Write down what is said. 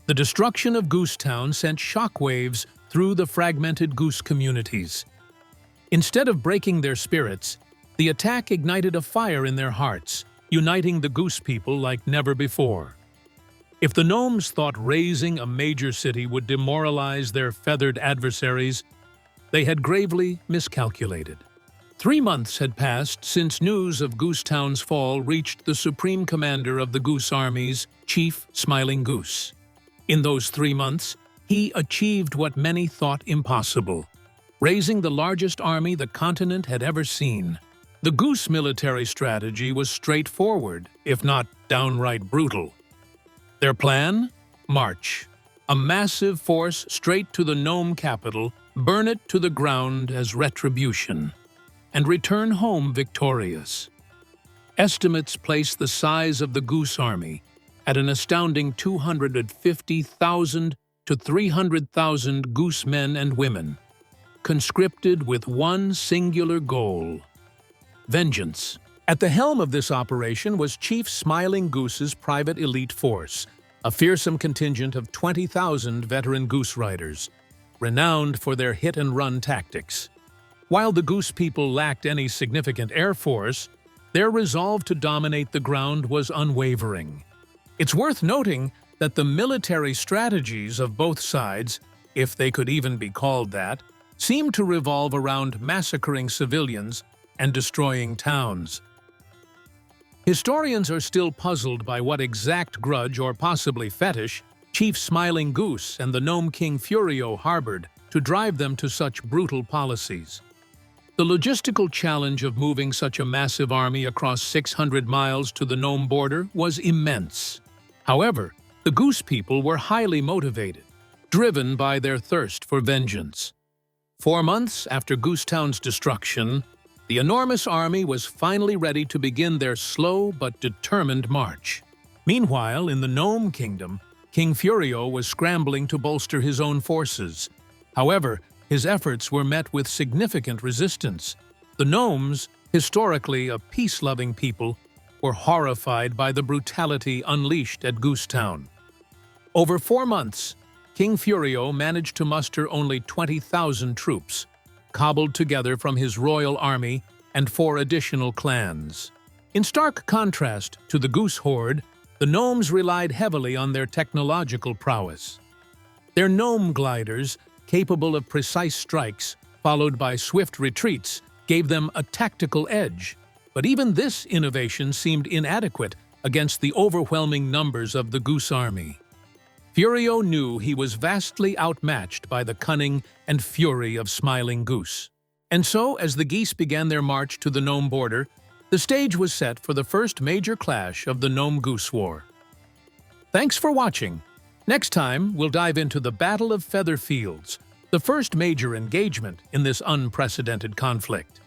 The destruction of Goosetown sent shockwaves through the fragmented goose communities. Instead of breaking their spirits, the attack ignited a fire in their hearts, uniting the goose people like never before. If the gnomes thought razing a major city would demoralize their feathered adversaries, they had gravely miscalculated. 3 months had passed since news of Goosetown's fall reached the supreme commander of the Goose armies, Chief Smiling Goose. In those 3 months, he achieved what many thought impossible, raising the largest army the continent had ever seen. The Goose military strategy was straightforward, if not downright brutal. Their plan? March. A massive force straight to the gnome capital, burn it to the ground as retribution, and return home victorious. Estimates place the size of the Goose army at an astounding 250,000 to 300,000 goose men and women, conscripted with one singular goal: vengeance. At the helm of this operation was Chief Smiling Goose's private elite force, a fearsome contingent of 20,000 veteran goose riders, renowned for their hit-and-run tactics. While the goose people lacked any significant air force, their resolve to dominate the ground was unwavering. It's worth noting that the military strategies of both sides, if they could even be called that, seemed to revolve around massacring civilians and destroying towns. Historians are still puzzled by what exact grudge or possibly fetish Chief Smiling Goose and the Gnome King Furio harbored to drive them to such brutal policies. The logistical challenge of moving such a massive army across 600 miles to the gnome border was immense. However, the Goose people were highly motivated, driven by their thirst for vengeance. 4 months after Goosetown's destruction, the enormous army was finally ready to begin their slow but determined march. Meanwhile, in the Gnome Kingdom, King Furio was scrambling to bolster his own forces. However, his efforts were met with significant resistance. The gnomes, historically a peace-loving people, were horrified by the brutality unleashed at Goosetown. Over 4 months, King Furio managed to muster only 20,000 troops, cobbled together from his royal army and 4 additional clans. In stark contrast to the Goose horde, the gnomes relied heavily on their technological prowess. Their gnome gliders, capable of precise strikes, followed by swift retreats, gave them a tactical edge. But even this innovation seemed inadequate against the overwhelming numbers of the Goose army. Furio knew he was vastly outmatched by the cunning and fury of Smiling Goose. And so, as the geese began their march to the gnome border, the stage was set for the first major clash of the Gnome-Goose War. Thanks for watching. Next time, we'll dive into the Battle of Feather Fields, the first major engagement in this unprecedented conflict.